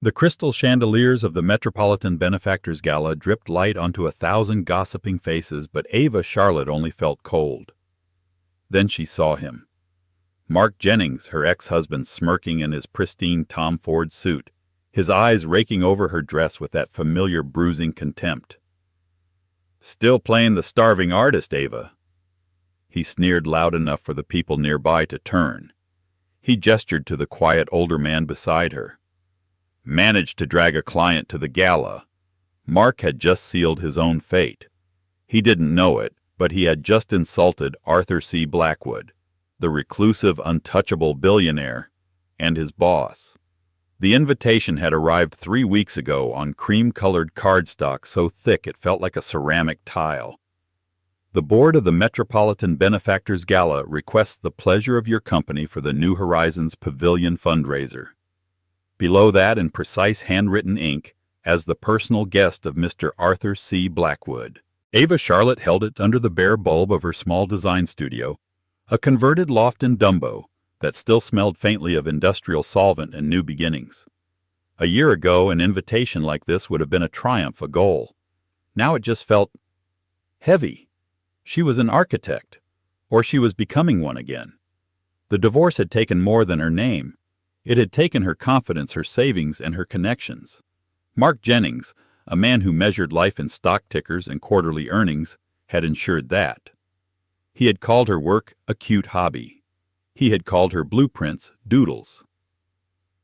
The crystal chandeliers of the Metropolitan Benefactors Gala dripped light onto 1,000 gossiping faces, but Ava Charlotte only felt cold. Then she saw him. Mark Jennings, her ex-husband, smirking in his pristine Tom Ford suit, his eyes raking over her dress with that familiar bruising contempt. "Still playing the starving artist, Ava." He sneered loud enough for the people nearby to turn. He gestured to the quiet older man beside her. Managed to drag a client to the gala. Mark had just sealed his own fate. He didn't know it, but he had just insulted Arthur C. Blackwood, the reclusive, untouchable billionaire, and his boss. The invitation had arrived 3 weeks ago on cream-colored cardstock so thick it felt like a ceramic tile. The board of the Metropolitan Benefactors Gala requests the pleasure of your company for the New Horizons Pavilion fundraiser. Below that, in precise handwritten ink, as the personal guest of Mr. Arthur C. Blackwood. Ava Charlotte held it under the bare bulb of her small design studio, a converted loft in Dumbo that still smelled faintly of industrial solvent and new beginnings. A year ago, an invitation like this would have been a triumph, a goal. Now it just felt heavy. She was an architect, or she was becoming one again. The divorce had taken more than her name. It had taken her confidence, her savings, and her connections. Mark Jennings, a man who measured life in stock tickers and quarterly earnings, had ensured that. He had called her work a cute hobby. He had called her blueprints doodles.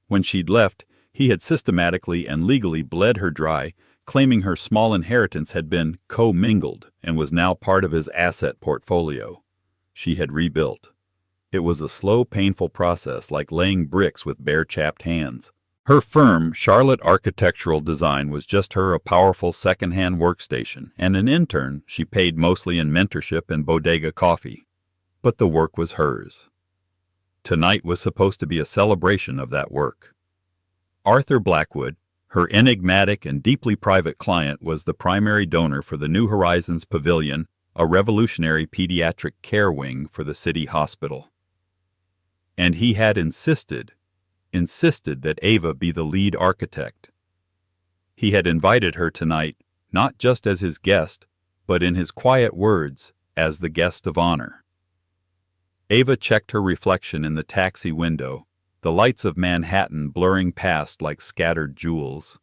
When she'd left, he had systematically and legally bled her dry, claiming her small inheritance had been co-mingled and was now part of his asset portfolio. She had rebuilt. It was a slow, painful process, like laying bricks with bare-chapped hands. Her firm, Charlotte Architectural Design, was just her a powerful second-hand workstation, and an intern she paid mostly in mentorship and bodega coffee. But the work was hers. Tonight was supposed to be a celebration of that work. Arthur Blackwood, her enigmatic and deeply private client, was the primary donor for the New Horizons Pavilion, a revolutionary pediatric care wing for the city hospital. And he had insisted that Ava be the lead architect. He had invited her tonight, not just as his guest, but in his quiet words, as the guest of honor. Ava checked her reflection in the taxi window, the lights of Manhattan blurring past like scattered jewels.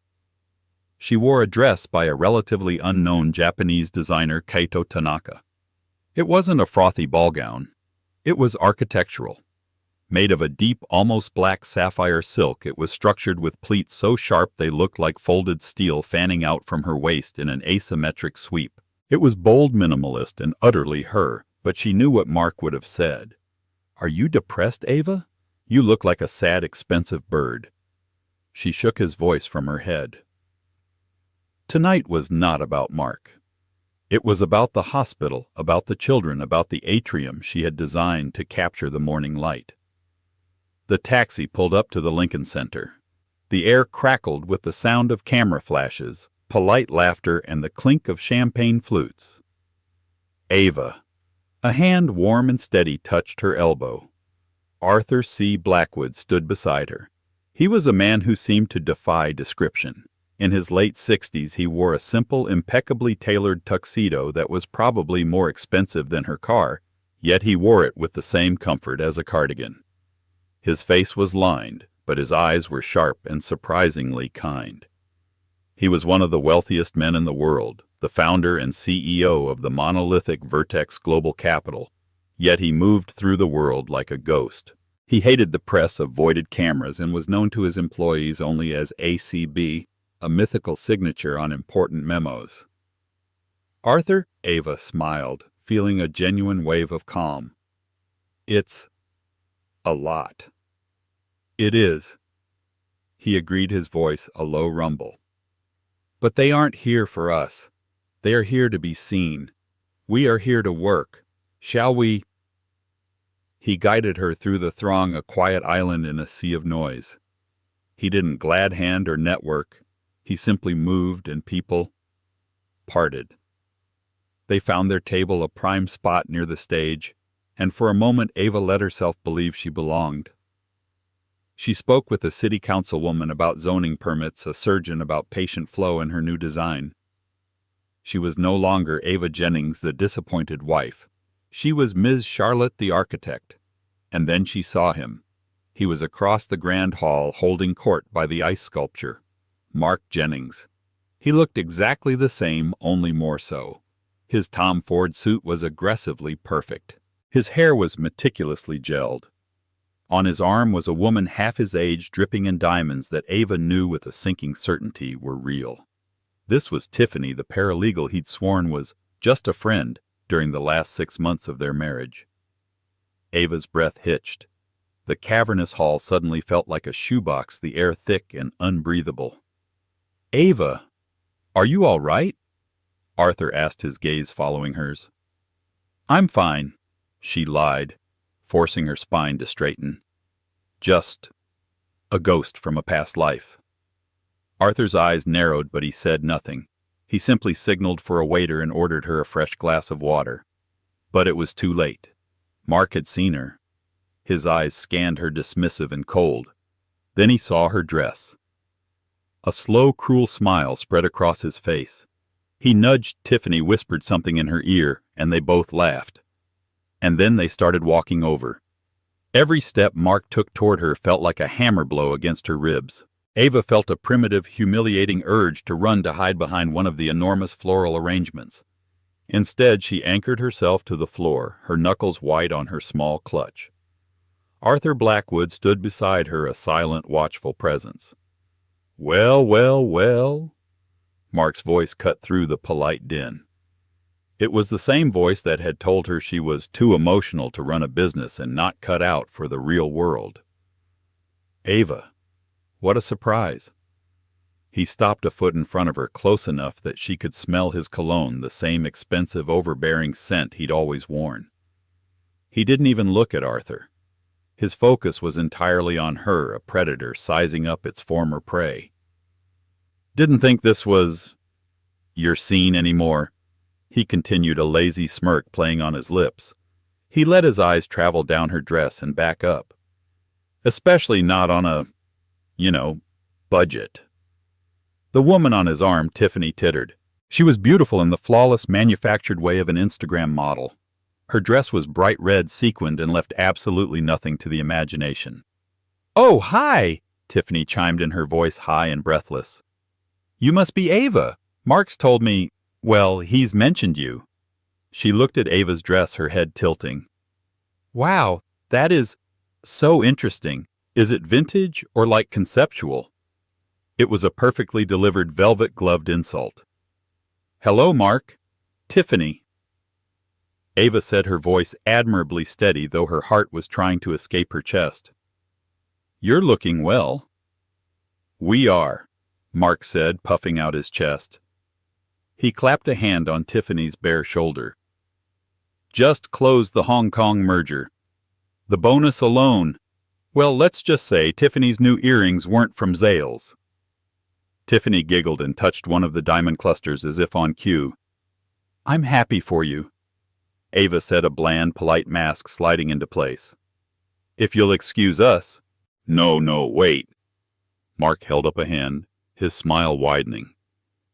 She wore a dress by a relatively unknown Japanese designer, Kaito Tanaka. It wasn't a frothy ball gown. It was architectural. Made of a deep, almost black sapphire silk, it was structured with pleats so sharp they looked like folded steel fanning out from her waist in an asymmetric sweep. It was bold, minimalist, and utterly her, but she knew what Mark would have said. "Are you depressed, Ava? You look like a sad, expensive bird." She shook his voice from her head. Tonight was not about Mark. It was about the hospital, about the children, about the atrium she had designed to capture the morning light. The taxi pulled up to the Lincoln Center. The air crackled with the sound of camera flashes, polite laughter, and the clink of champagne flutes. Ava. A hand warm and steady touched her elbow. Arthur C. Blackwood stood beside her. He was a man who seemed to defy description. In his late 60s, he wore a simple, impeccably tailored tuxedo that was probably more expensive than her car, yet he wore it with the same comfort as a cardigan. His face was lined, but his eyes were sharp and surprisingly kind. He was one of the wealthiest men in the world, the founder and CEO of the monolithic Vertex Global Capital, yet he moved through the world like a ghost. He hated the press, avoided cameras, and was known to his employees only as ACB, a mythical signature on important memos. "Arthur?" Ava smiled, feeling a genuine wave of calm. "It's a lot." "It is," he agreed, his voice a low rumble. "But they aren't here for us. They are here to be seen. We are here to work. Shall we?" He guided her through the throng, a quiet island in a sea of noise. He didn't glad hand or network. He simply moved, and people parted. They found their table a prime spot near the stage, and for a moment Ava let herself believe she belonged. She spoke with a city councilwoman about zoning permits, a surgeon about patient flow and her new design. She was no longer Ava Jennings, the disappointed wife. She was Ms. Charlotte the architect. And then she saw him. He was across the grand hall holding court by the ice sculpture. Mark Jennings. He looked exactly the same, only more so. His Tom Ford suit was aggressively perfect. His hair was meticulously gelled. On his arm was a woman half his age dripping in diamonds that Ava knew with a sinking certainty were real. This was Tiffany, the paralegal he'd sworn was just a friend during the last 6 months of their marriage. Ava's breath hitched. The cavernous hall suddenly felt like a shoebox, the air thick and unbreathable. "Ava, are you all right?" Arthur asked, his gaze following hers. "I'm fine," she lied, forcing her spine to straighten. "Just a ghost from a past life." Arthur's eyes narrowed, but he said nothing. He simply signaled for a waiter and ordered her a fresh glass of water. But it was too late. Mark had seen her. His eyes scanned her dismissive and cold. Then he saw her dress. A slow, cruel smile spread across his face. He nudged Tiffany, whispered something in her ear, and they both laughed. And then they started walking over. Every step Mark took toward her felt like a hammer blow against her ribs. Ava felt a primitive, humiliating urge to run to hide behind one of the enormous floral arrangements. Instead, she anchored herself to the floor, her knuckles white on her small clutch. Arthur Blackwood stood beside her, a silent, watchful presence. "Well, well, well," Mark's voice cut through the polite din. It was the same voice that had told her she was too emotional to run a business and not cut out for the real world. "Ava, what a surprise." He stopped a foot in front of her, close enough that she could smell his cologne, the same expensive, overbearing scent he'd always worn. He didn't even look at Arthur. His focus was entirely on her, a predator sizing up its former prey. "Didn't think this was your scene anymore," he continued, a lazy smirk playing on his lips. He let his eyes travel down her dress and back up. "Especially not on a, budget." The woman on his arm, Tiffany, tittered. She was beautiful in the flawless, manufactured way of an Instagram model. Her dress was bright red, sequined, and left absolutely nothing to the imagination. "Oh, hi!" Tiffany chimed in, her voice high and breathless. "You must be Ava. Mark's told me, well, he's mentioned you." She looked at Ava's dress, her head tilting. "Wow, that is so interesting. Is it vintage or like conceptual?" It was a perfectly delivered velvet-gloved insult. "Hello, Mark. Tiffany." Ava said, her voice admirably steady, though her heart was trying to escape her chest. "You're looking well." "We are," Mark said, puffing out his chest. He clapped a hand on Tiffany's bare shoulder. "Just closed the Hong Kong merger. The bonus alone. Well, let's just say Tiffany's new earrings weren't from Zales." Tiffany giggled and touched one of the diamond clusters as if on cue. "I'm happy for you," Ava said, a bland, polite mask sliding into place. "If you'll excuse us." "No, wait." Mark held up a hand, his smile widening.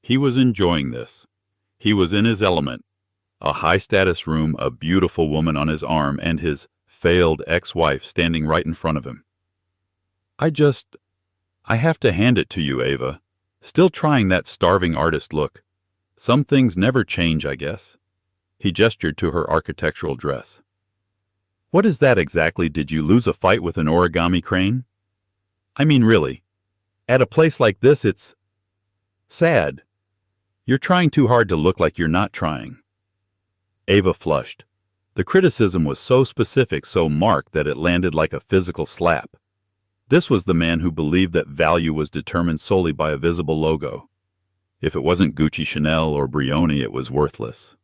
He was enjoying this. He was in his element. A high-status room, a beautiful woman on his arm, and his failed ex-wife standing right in front of him. I have to hand it to you, Ava. Still trying that starving artist look. Some things never change, I guess." He gestured to her architectural dress. "What is that exactly? Did you lose a fight with an origami crane? I mean, really. At a place like this, it's sad. You're trying too hard to look like you're not trying." Ava flushed. The criticism was so specific, so marked, that it landed like a physical slap. This was the man who believed that value was determined solely by a visible logo. If it wasn't Gucci, Chanel, or Brioni, it was worthless.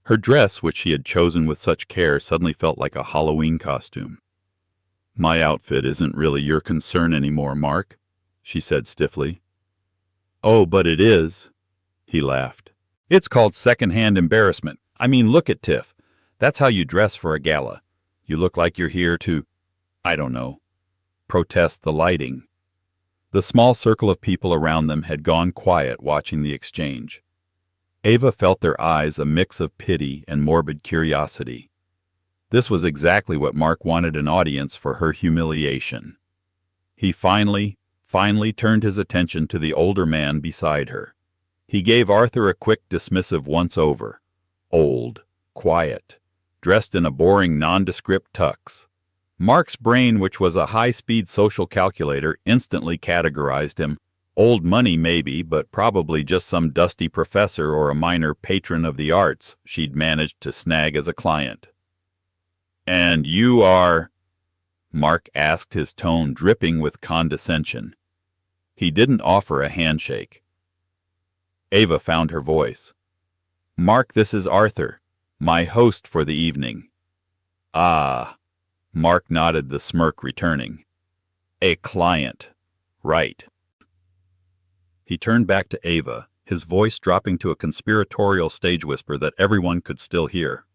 Her dress, which she had chosen with such care, suddenly felt like a Halloween costume. "My outfit isn't really your concern anymore, Mark," she said stiffly. "Oh, but it is," he laughed. "It's called second-hand embarrassment. I mean, look at Tiff. That's how you dress for a gala. You look like you're here to, I don't know, protest the lighting. The small circle of people around them had gone quiet watching the exchange. Ava felt their eyes a mix of pity and morbid curiosity. This was exactly what Mark wanted an audience for her humiliation. He finally turned his attention to the older man beside her. He gave Arthur a quick, dismissive once-over. Old, quiet, dressed in a boring, nondescript tux. Mark's brain, which was a high-speed social calculator, instantly categorized him. Old money maybe, but probably just some dusty professor or a minor patron of the arts she'd managed to snag as a client. "And you are?" Mark asked, his tone dripping with condescension. He didn't offer a handshake. Ava found her voice. "Mark, this is Arthur, my host for the evening." "Ah," Mark nodded, the smirk returning. "A client. Right." He turned back to Ava, his voice dropping to a conspiratorial stage whisper that everyone could still hear.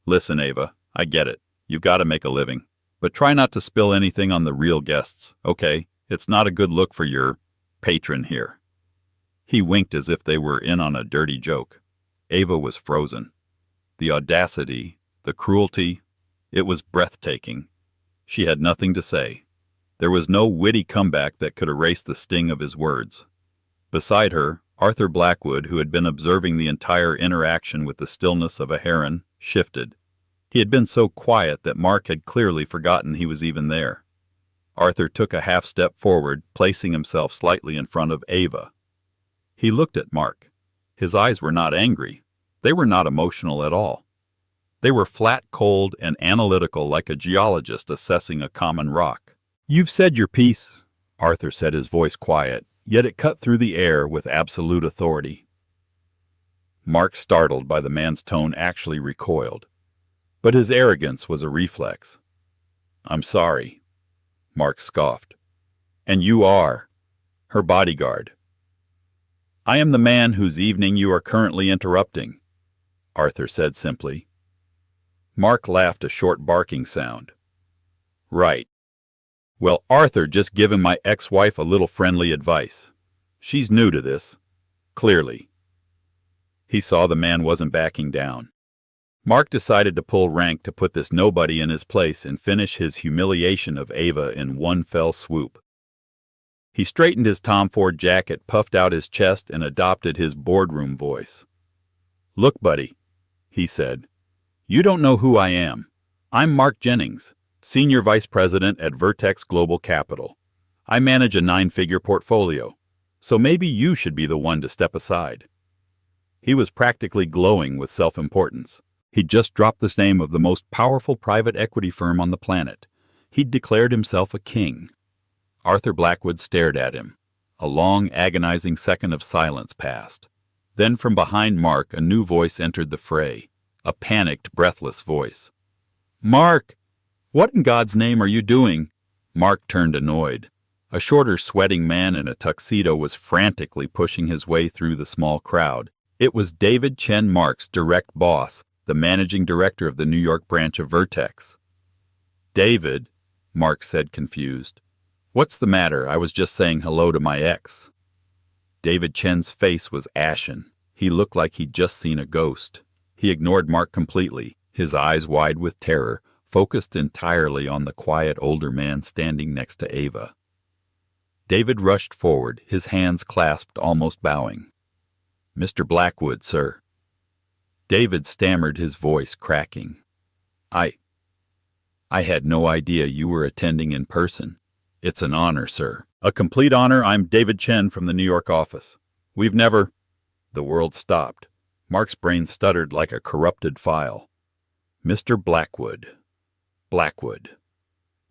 "Listen, Ava, I get it. You've got to make a living. But try not to spill anything on the real guests, okay? It's not a good look for your patron here." He winked as if they were in on a dirty joke. Ava was frozen. The audacity, the cruelty, it was breathtaking. She had nothing to say. There was no witty comeback that could erase the sting of his words. Beside her, Arthur Blackwood, who had been observing the entire interaction with the stillness of a heron, shifted. He had been so quiet that Mark had clearly forgotten he was even there. Arthur took a half step forward, placing himself slightly in front of Ava. He looked at Mark. His eyes were not angry. They were not emotional at all. They were flat, cold, and analytical, like a geologist assessing a common rock. "You've said your piece," Arthur said, his voice quiet, yet it cut through the air with absolute authority. Mark, startled by the man's tone, actually recoiled. But his arrogance was a reflex. "I'm sorry," Mark scoffed. "And you are her bodyguard." "I am the man whose evening you are currently interrupting," Arthur said simply. Mark laughed, a short barking sound. "Right. Well, Arthur, just giving my ex-wife a little friendly advice. She's new to this. Clearly." He saw the man wasn't backing down. Mark decided to pull rank to put this nobody in his place and finish his humiliation of Ava in one fell swoop. He straightened his Tom Ford jacket, puffed out his chest, and adopted his boardroom voice. "Look, buddy," he said, "you don't know who I am. I'm Mark Jennings, Senior Vice President at Vertex Global Capital. I manage a 9-figure portfolio, so maybe you should be the one to step aside." He was practically glowing with self-importance. He'd just dropped the name of the most powerful private equity firm on the planet. He'd declared himself a king. Arthur Blackwood stared at him. A long, agonizing second of silence passed. Then from behind Mark, a new voice entered the fray. A panicked, breathless voice. "Mark! What in God's name are you doing?" Mark turned, annoyed. A shorter, sweating man in a tuxedo was frantically pushing his way through the small crowd. It was David Chen, Mark's direct boss, the managing director of the New York branch of Vertex. "David," Mark said, confused. "What's the matter? I was just saying hello to my ex." David Chen's face was ashen. He looked like he'd just seen a ghost. He ignored Mark completely, his eyes wide with terror, focused entirely on the quiet older man standing next to Ava. David rushed forward, his hands clasped, almost bowing. "Mr. Blackwood, sir." David stammered, his voice cracking. I had no idea you were attending in person. It's an honor, sir." "A complete honor. I'm David Chen from the New York office. We've never—" The world stopped. Mark's brain stuttered like a corrupted file. Mr. Blackwood. Blackwood.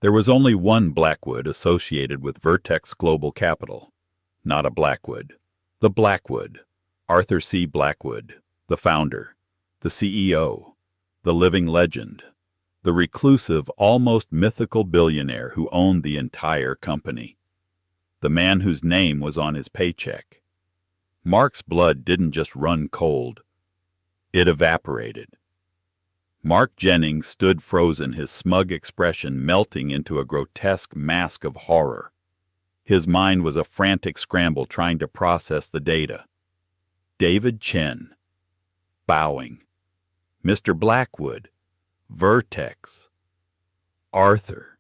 There was only one Blackwood associated with Vertex Global Capital. Not a Blackwood. The Blackwood. Arthur C. Blackwood. The founder. The CEO. The living legend. The reclusive, almost mythical billionaire who owned the entire company. The man whose name was on his paycheck. Mark's blood didn't just run cold. It evaporated. Mark Jennings stood frozen, his smug expression melting into a grotesque mask of horror. His mind was a frantic scramble trying to process the data. David Chen. Bowing. Mr. Blackwood. Vertex. Arthur.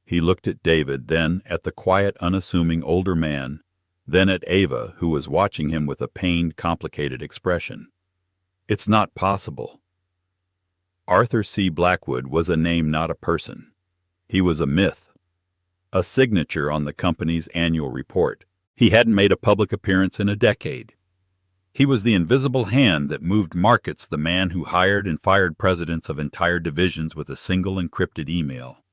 He looked at David, then at the quiet, unassuming older man, then at Ava, who was watching him with a pained, complicated expression. It's not possible. Arthur C. Blackwood was a name, not a person. He was a myth. A signature on the company's annual report. He hadn't made a public appearance in a decade. He was the invisible hand that moved markets, the man who hired and fired presidents of entire divisions with a single encrypted email.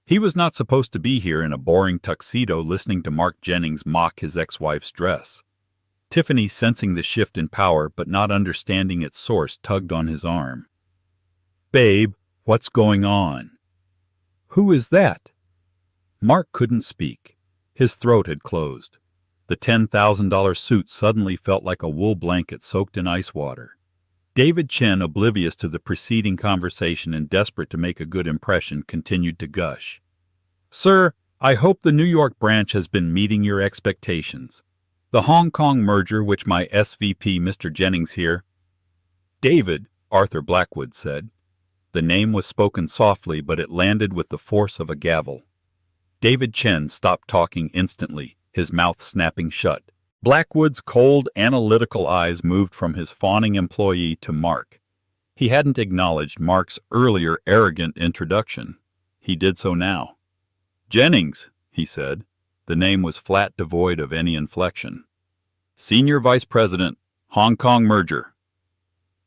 He was not supposed to be here in a boring tuxedo listening to Mark Jennings mock his ex-wife's dress. Tiffany, sensing the shift in power but not understanding its source, tugged on his arm. "Babe, what's going on?" "Who is that?" Mark couldn't speak. His throat had closed. The $10,000 suit suddenly felt like a wool blanket soaked in ice water. David Chen, oblivious to the preceding conversation and desperate to make a good impression, continued to gush. "Sir, I hope the New York branch has been meeting your expectations. The Hong Kong merger, which my SVP Mr. Jennings here—" "David," Arthur Blackwood said. The name was spoken softly, but it landed with the force of a gavel. David Chen stopped talking instantly, his mouth snapping shut. Blackwood's cold, analytical eyes moved from his fawning employee to Mark. He hadn't acknowledged Mark's earlier arrogant introduction. He did so now. "Jennings," he said. The name was flat, devoid of any inflection. "Senior Vice President, Hong Kong merger."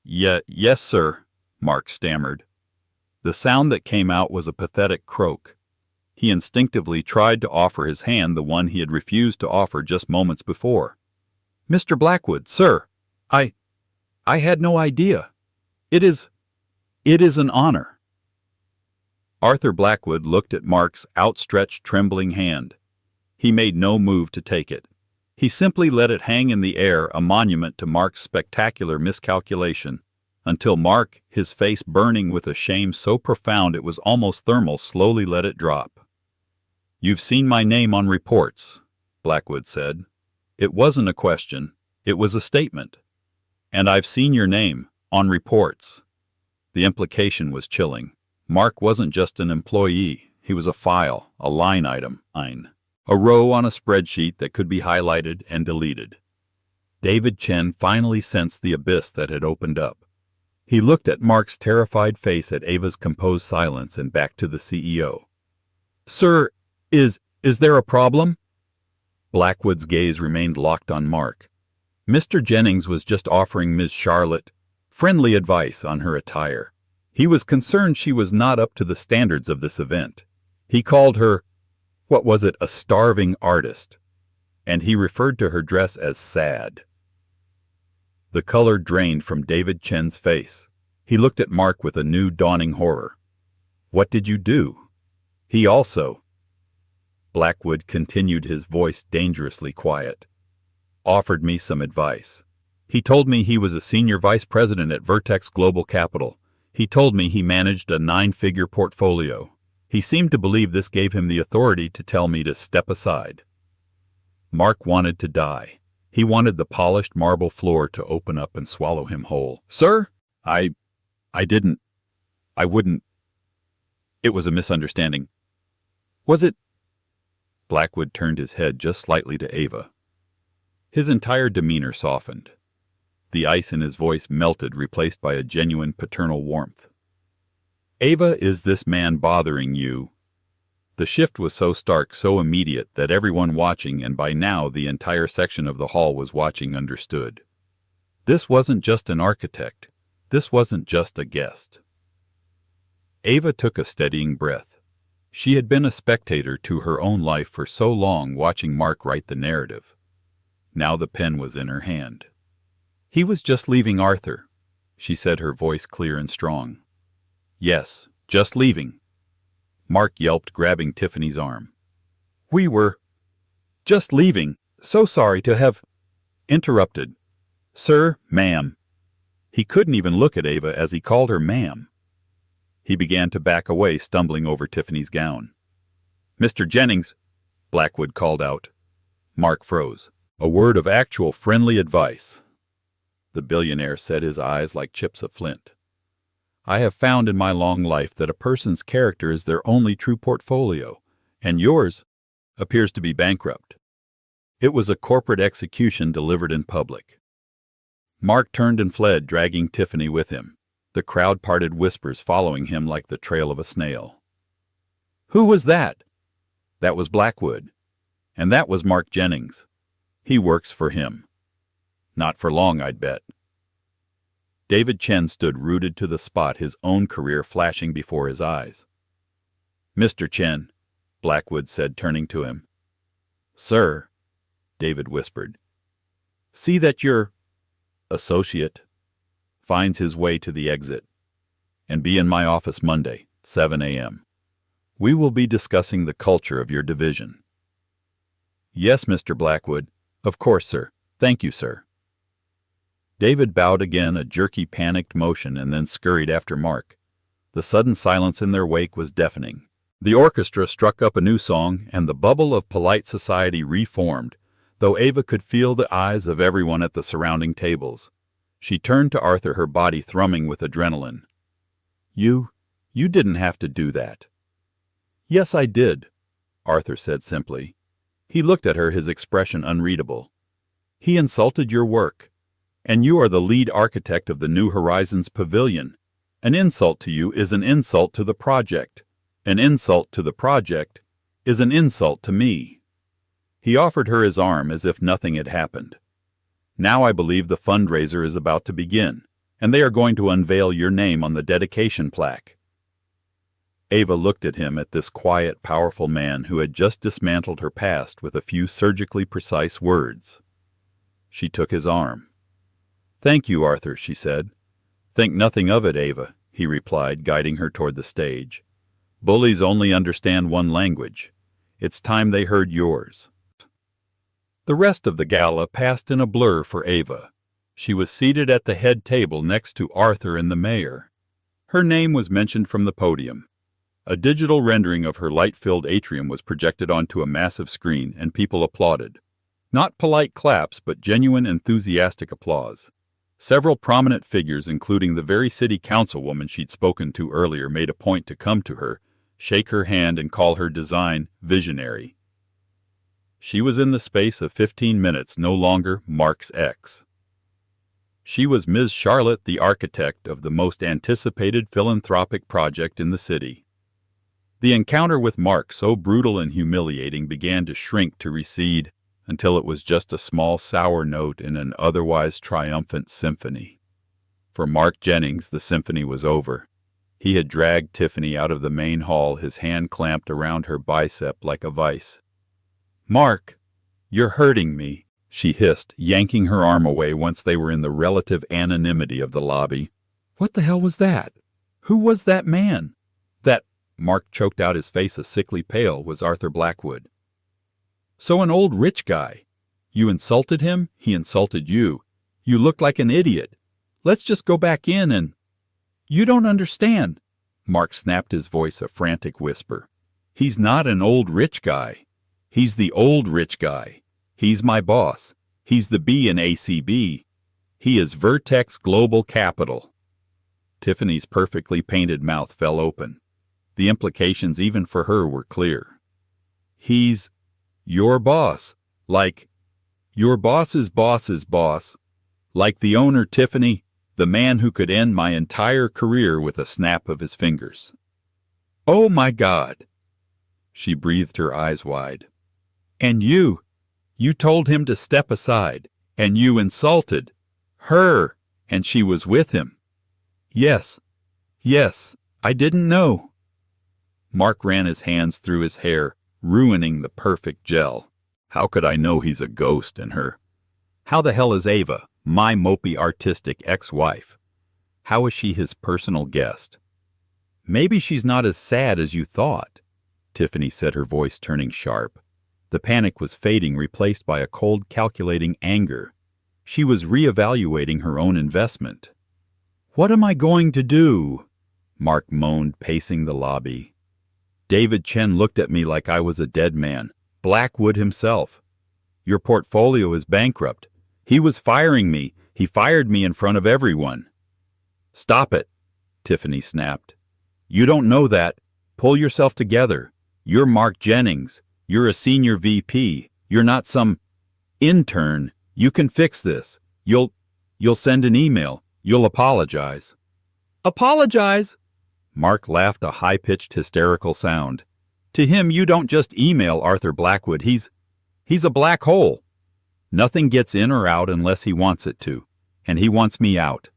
Yes, sir," Mark stammered. The sound that came out was a pathetic croak. He instinctively tried to offer his hand, the one he had refused to offer just moments before. "Mr. Blackwood, sir, I had no idea. It is an honor." Arthur Blackwood looked at Mark's outstretched, trembling hand. He made no move to take it. He simply let it hang in the air, a monument to Mark's spectacular miscalculation, until Mark, his face burning with a shame so profound it was almost thermal, slowly let it drop. "You've seen my name on reports," Blackwood said. It wasn't a question, it was a statement. "And I've seen your name on reports." The implication was chilling. Mark wasn't just an employee, he was a file, a line item, a row on a spreadsheet that could be highlighted and deleted. David Chen finally sensed the abyss that had opened up. He looked at Mark's terrified face, at Ava's composed silence, and back to the CEO. "Sir, is there a problem?" Blackwood's gaze remained locked on Mark. Mr. Jennings was just offering Ms. Charlotte friendly advice on her attire. He was concerned she was not up to the standards of this event. He called her, a starving artist, and he referred to her dress as sad. The color drained from David Chen's face. He looked at Mark with a new dawning horror. "What did you do?" "He also—" Blackwood continued, his voice dangerously quiet. "Offered me some advice. He told me he was a senior vice president at Vertex Global Capital. He told me he managed a 9-figure portfolio. He seemed to believe this gave him the authority to tell me to step aside." Mark wanted to die. He wanted the polished marble floor to open up and swallow him whole. "Sir, I wouldn't. It was a misunderstanding." "Was it?" Blackwood turned his head just slightly to Ava. His entire demeanor softened. The ice in his voice melted, replaced by a genuine paternal warmth. "Ava, is this man bothering you?" The shift was so stark, so immediate, that everyone watching, and by now the entire section of the hall was watching, understood. This wasn't just an architect. This wasn't just a guest. Ava took a steadying breath. She had been a spectator to her own life for so long, watching Mark write the narrative. Now the pen was in her hand. "He was just leaving, Arthur," she said, her voice clear and strong. "Yes, just leaving." Mark yelped, grabbing Tiffany's arm. "We were just leaving. So sorry to have interrupted." "Sir, ma'am." He couldn't even look at Ava as he called her ma'am. He began to back away, stumbling over Tiffany's gown. "Mr. Jennings," Blackwood called out. Mark froze. A word of actual friendly advice. The billionaire set his eyes like chips of flint. "I have found in my long life that a person's character is their only true portfolio, and yours appears to be bankrupt." It was a corporate execution delivered in public. Mark turned and fled, dragging Tiffany with him, the crowd parted whispers following him like the trail of a snail. "Who was that?" "That was Blackwood. And that was Mark Jennings. He works for him. Not for long, I'd bet." David Chen stood rooted to the spot, his own career flashing before his eyes. "Mr. Chen," Blackwood said, turning to him. "Sir," David whispered, "see that your associate finds his way to the exit, and be in my office Monday, 7 a.m. We will be discussing the culture of your division." "Yes, Mr. Blackwood. Of course, sir. Thank you, sir." David bowed again, a jerky, panicked motion, and then scurried after Mark. The sudden silence in their wake was deafening. The orchestra struck up a new song, and the bubble of polite society reformed, though Ava could feel the eyes of everyone at the surrounding tables. She turned to Arthur, her body thrumming with adrenaline. You didn't have to do that." "Yes, I did," Arthur said simply. He looked at her, his expression unreadable. "He insulted your work, and you are the lead architect of the New Horizons Pavilion. An insult to you is an insult to the project. An insult to the project is an insult to me." He offered her his arm as if nothing had happened. "Now I believe the fundraiser is about to begin, and they are going to unveil your name on the dedication plaque." Ava looked at him, at this quiet, powerful man who had just dismantled her past with a few surgically precise words. She took his arm. "Thank you, Arthur," she said. "Think nothing of it, Ava," he replied, guiding her toward the stage. "Bullies only understand one language. It's time they heard yours." The rest of the gala passed in a blur for Ava. She was seated at the head table next to Arthur and the mayor. Her name was mentioned from the podium. A digital rendering of her light-filled atrium was projected onto a massive screen, and people applauded. Not polite claps, but genuine, enthusiastic applause. Several prominent figures, including the very city councilwoman she'd spoken to earlier, made a point to come to her, shake her hand, and call her design visionary. She was in the space of 15 minutes no longer Mark's ex. She was Ms. Charlotte, the architect of the most anticipated philanthropic project in the city. The encounter with Mark, so brutal and humiliating, began to shrink, to recede, until it was just a small sour note in an otherwise triumphant symphony. For Mark Jennings, the symphony was over. He had dragged Tiffany out of the main hall, his hand clamped around her bicep like a vice. "Mark, you're hurting me," she hissed, yanking her arm away once they were in the relative anonymity of the lobby. "What the hell was that? Who was that man?" "That," Mark choked out, his face a sickly pale, "was Arthur Blackwood." "So an old rich guy. You insulted him, he insulted you. You looked like an idiot. Let's just go back in and—" "You don't understand." Mark snapped, his voice a frantic whisper. "He's not an old rich guy. He's the old rich guy. He's my boss. He's the B in ACB. He is Vertex Global Capital." Tiffany's perfectly painted mouth fell open. The implications, even for her, were clear. "He's your boss. Like your boss's boss's boss. Like the owner, Tiffany, the man who could end my entire career with a snap of his fingers." "Oh my God!" She breathed, her eyes wide. "And you told him to step aside, and you insulted her, and she was with him." Yes, I didn't know." Mark ran his hands through his hair, ruining the perfect gel. "How could I know he's a ghost in her? How the hell is Ava, my mopey artistic ex-wife? How is she his personal guest?" "Maybe she's not as sad as you thought," Tiffany said, her voice turning sharp. The panic was fading, replaced by a cold, calculating anger. She was reevaluating her own investment. "What am I going to do?" Mark moaned, pacing the lobby. David Chen looked at me like I was a dead man. Blackwood himself. "Your portfolio is bankrupt. He was firing me. He fired me in front of everyone." "Stop it," Tiffany snapped. "You don't know that. Pull yourself together. You're Mark Jennings. You're a senior VP. You're not some intern. You can fix this. You'll send an email. You'll apologize." "Apologize?" Mark laughed a high-pitched hysterical sound. "To him, you don't just email Arthur Blackwood. He's a black hole. Nothing gets in or out unless he wants it to. And he wants me out."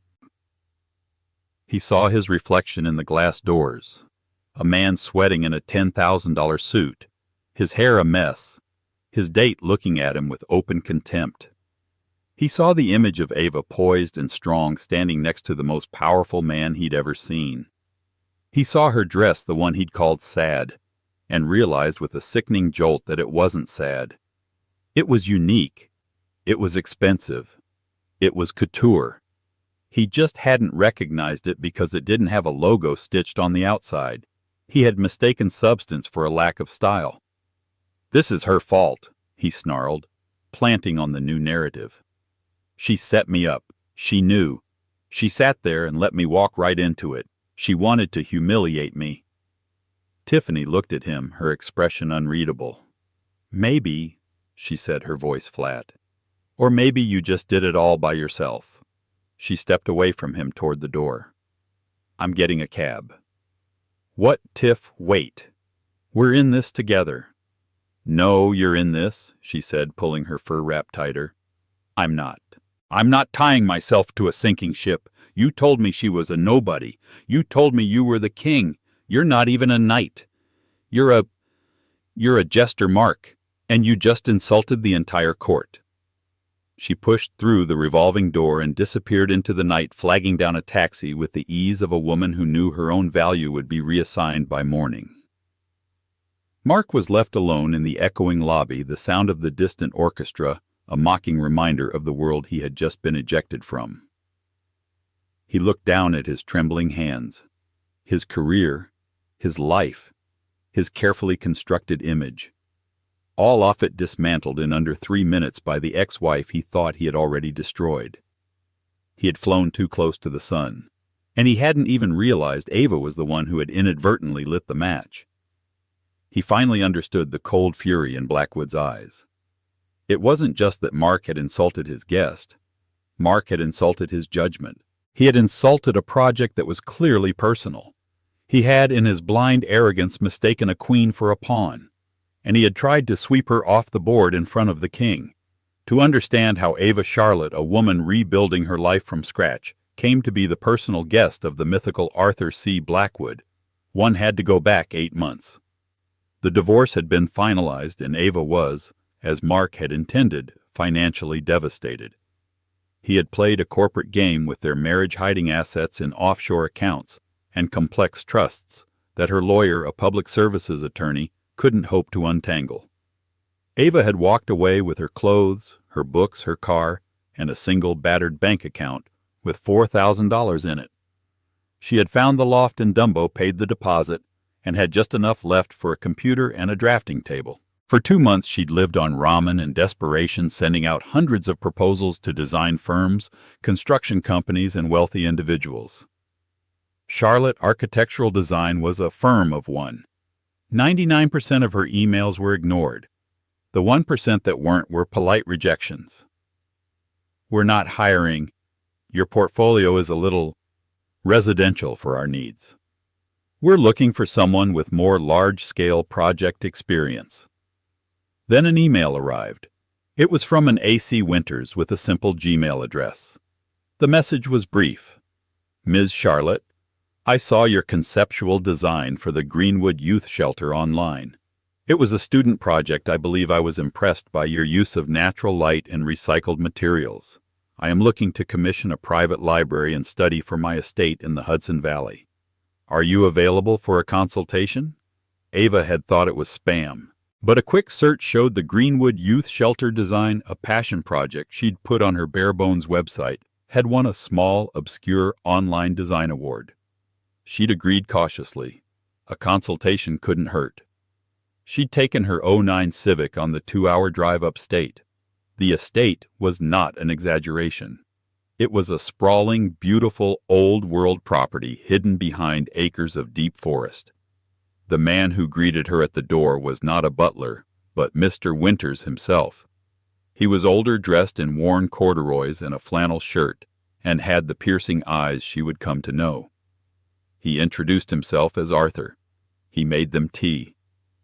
He saw his reflection in the glass doors. A man sweating in a $10,000 suit. His hair a mess. His date looking at him with open contempt. He saw the image of Ava poised and strong standing next to the most powerful man he'd ever seen. He saw her dress the one he'd called sad, and realized with a sickening jolt that it wasn't sad. It was unique. It was expensive. It was couture. He just hadn't recognized it because it didn't have a logo stitched on the outside. He had mistaken substance for a lack of style. "This is her fault," he snarled, planting on the new narrative. "She set me up. She knew. She sat there and let me walk right into it. She wanted to humiliate me." Tiffany looked at him, her expression unreadable. "Maybe," she said, her voice flat. "Or maybe you just did it all by yourself." She stepped away from him toward the door. "I'm getting a cab." "What, Tiff, wait. We're in this together." "No, you're in this," she said, pulling her fur wrap tighter. "I'm not. I'm not tying myself to a sinking ship. You told me she was a nobody. You told me you were the king. You're not even a knight. You're a jester, Mark, and you just insulted the entire court." She pushed through the revolving door and disappeared into the night, flagging down a taxi with the ease of a woman who knew her own value would be reassigned by morning. Mark was left alone in the echoing lobby, the sound of the distant orchestra, a mocking reminder of the world he had just been ejected from. He looked down at his trembling hands, his career, his life, his carefully constructed image. All off it dismantled in under 3 minutes by the ex-wife he thought he had already destroyed. He had flown too close to the sun, and he hadn't even realized Ava was the one who had inadvertently lit the match. He finally understood the cold fury in Blackwood's eyes. It wasn't just that Mark had insulted his guest. Mark had insulted his judgment. He had insulted a project that was clearly personal. He had, in his blind arrogance, mistaken a queen for a pawn, and he had tried to sweep her off the board in front of the king. To understand how Ava Charlotte, a woman rebuilding her life from scratch, came to be the personal guest of the mythical Arthur C. Blackwood, one had to go back 8 months. The divorce had been finalized, and Ava was, as Mark had intended, financially devastated. He had played a corporate game with their marriage hiding assets in offshore accounts and complex trusts that her lawyer, a public services attorney, couldn't hope to untangle. Ava had walked away with her clothes, her books, her car, and a single battered bank account with $4,000 in it. She had found the loft in Dumbo, paid the deposit, and had just enough left for a computer and a drafting table. For 2 months she'd lived on ramen in desperation, sending out hundreds of proposals to design firms, construction companies, and wealthy individuals. Charlotte Architectural Design was a firm of one. 99% of her emails were ignored. The 1% that weren't were polite rejections. "We're not hiring. Your portfolio is a little residential for our needs. We're looking for someone with more large-scale project experience." Then an email arrived. It was from an A.C. Winters with a simple Gmail address. The message was brief. "Ms. Charlotte, I saw your conceptual design for the Greenwood Youth Shelter online. It was a student project. I believe I was impressed by your use of natural light and recycled materials. I am looking to commission a private library and study for my estate in the Hudson Valley. Are you available for a consultation?" Ava had thought it was spam, but a quick search showed the Greenwood Youth Shelter design a passion project she'd put on her bare-bones website had won a small, obscure online design award. She'd agreed cautiously. A consultation couldn't hurt. She'd taken her '09 Civic on the 2-hour drive upstate. The estate was not an exaggeration. It was a sprawling, beautiful, old-world property hidden behind acres of deep forest. The man who greeted her at the door was not a butler, but Mr. Winters himself. He was older, dressed in worn corduroys and a flannel shirt, and had the piercing eyes she would come to know. He introduced himself as Arthur. He made them tea.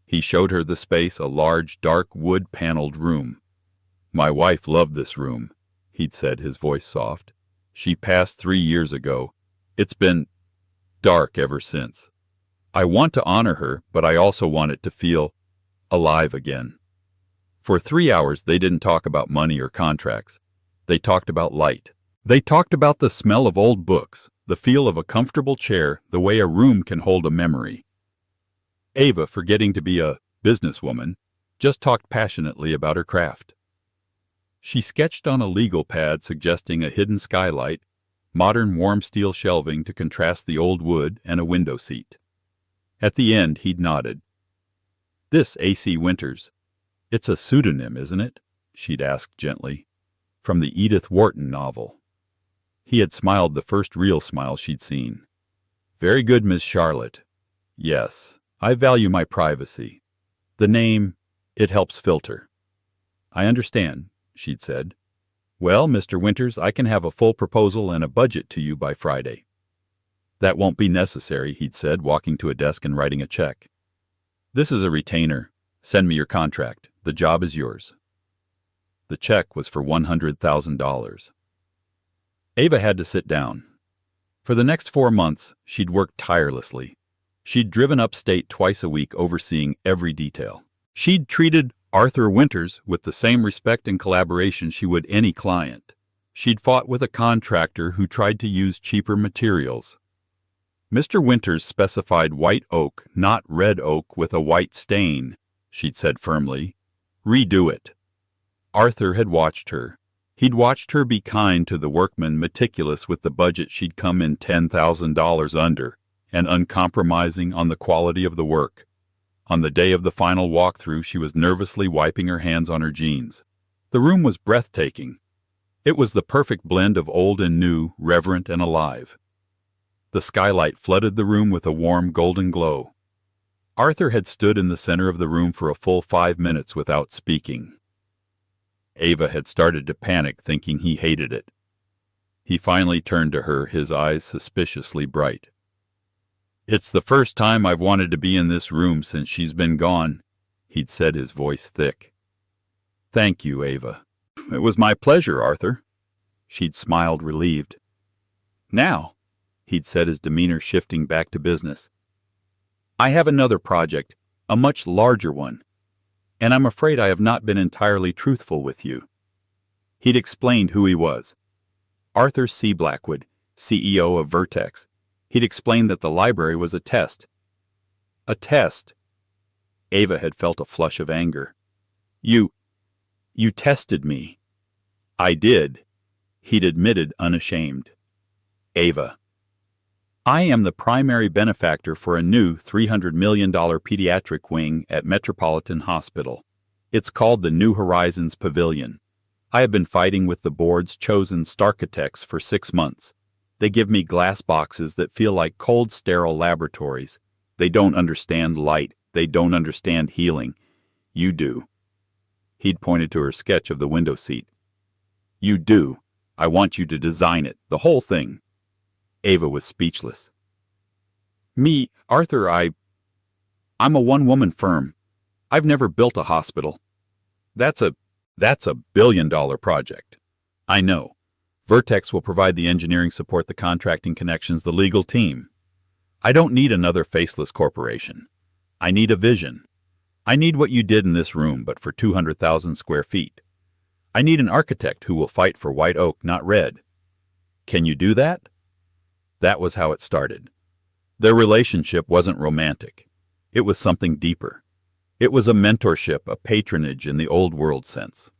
He showed her the space, a large, dark, wood-paneled room. "My wife loved this room," he'd said, his voice soft. "She passed 3 years ago. It's been dark ever since. I want to honor her, but I also want it to feel alive again." For 3 hours they didn't talk about money or contracts. They talked about light. They talked about the smell of old books, the feel of a comfortable chair, the way a room can hold a memory. Ava, forgetting to be a businesswoman, just talked passionately about her craft. She sketched on a legal pad suggesting a hidden skylight, modern warm steel shelving to contrast the old wood, and a window seat. At the end he'd nodded. "This A.C. Winters. It's a pseudonym, isn't it?" she'd asked gently. "From the Edith Wharton novel." He had smiled, the first real smile she'd seen. "Very good, Miss Charlotte. Yes, I value my privacy. The name, it helps filter." "I understand," she'd said. "Well, Mr. Winters, I can have a full proposal and a budget to you by Friday." "That won't be necessary," he'd said, walking to a desk and writing a check. "This is a retainer. Send me your contract. The job is yours." The check was for $100,000. Ava had to sit down. For the next 4 months, she'd worked tirelessly. She'd driven upstate twice a week, overseeing every detail. She'd treated Arthur Winters with the same respect and collaboration she would any client. She'd fought with a contractor who tried to use cheaper materials. "Mr. Winters specified white oak, not red oak with a white stain," she'd said firmly. "Redo it." Arthur had watched her. He'd watched her be kind to the workmen, meticulous with the budget she'd come in $10,000 under, and uncompromising on the quality of the work. On the day of the final walkthrough, she was nervously wiping her hands on her jeans. The room was breathtaking. It was the perfect blend of old and new, reverent and alive. The skylight flooded the room with a warm golden glow. Arthur had stood in the center of the room for a full 5 minutes without speaking. Ava had started to panic, thinking he hated it. He finally turned to her, his eyes suspiciously bright. "It's the first time I've wanted to be in this room since she's been gone," he'd said, his voice thick. "Thank you, Ava." "It was my pleasure, Arthur." She'd smiled, relieved. "Now," he'd said, his demeanor shifting back to business, "I have another project, a much larger one, and I'm afraid I have not been entirely truthful with you." He'd explained who he was. Arthur C. Blackwood, CEO of Vertex. He'd explained that the library was a test. A test? Ava had felt a flush of anger. You tested me." "I did," he'd admitted, unashamed. "Ava, I am the primary benefactor for a new $300 million pediatric wing at Metropolitan Hospital. It's called the New Horizons Pavilion. I have been fighting with the board's chosen starchitects for 6 months. They give me glass boxes that feel like cold, sterile laboratories. They don't understand light. They don't understand healing. You do." He'd pointed to her sketch of the window seat. "You do. I want you to design it, the whole thing." Ava was speechless. "Me, Arthur, I'm a one-woman firm. I've never built a hospital." That's a $1 billion project." "I know. Vertex will provide the engineering support, the contracting connections, the legal team. I don't need another faceless corporation. I need a vision. I need what you did in this room, but for 200,000 square feet. I need an architect who will fight for white oak, not red. Can you do that?" That was how it started. Their relationship wasn't romantic. It was something deeper. It was a mentorship, a patronage in the old world sense.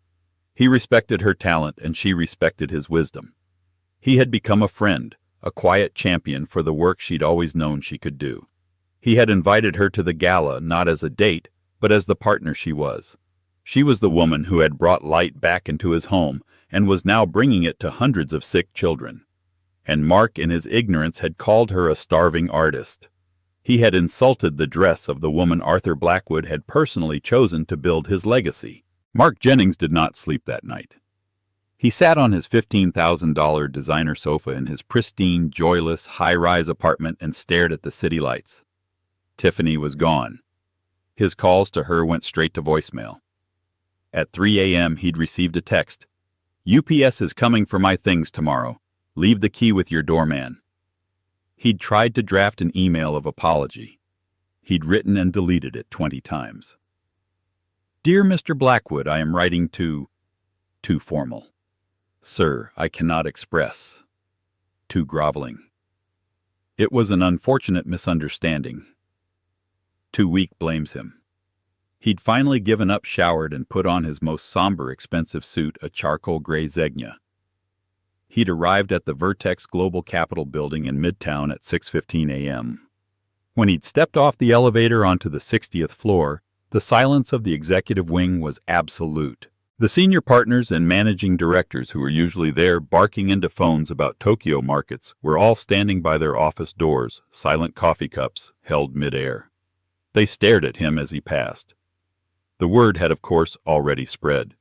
He respected her talent, and she respected his wisdom. He had become a friend, a quiet champion for the work she'd always known she could do. He had invited her to the gala not as a date, but as the partner she was. She was the woman who had brought light back into his home and was now bringing it to hundreds of sick children. And Mark, in his ignorance, had called her a starving artist. He had insulted the dress of the woman Arthur Blackwood had personally chosen to build his legacy. Mark Jennings did not sleep that night. He sat on his $15,000 designer sofa in his pristine, joyless, high-rise apartment and stared at the city lights. Tiffany was gone. His calls to her went straight to voicemail. At 3 a.m. he'd received a text. "UPS is coming for my things tomorrow. Leave the key with your doorman." He'd tried to draft an email of apology. He'd written and deleted it 20 times. "Dear Mr. Blackwood, I am writing to..." Too formal. "Sir, I cannot express." Too groveling. It was an unfortunate misunderstanding. Too weak, blames him. He'd finally given up, showered, and put on his most somber, expensive suit, a charcoal gray Zegna. He'd arrived at the Vertex Global Capital building in Midtown at 6:15 a.m. When he'd stepped off the elevator onto the 60th floor, the silence of the executive wing was absolute. The senior partners and managing directors who were usually there barking into phones about Tokyo markets were all standing by their office doors, silent coffee cups held midair. They stared at him as he passed. The word had, of course, already spread.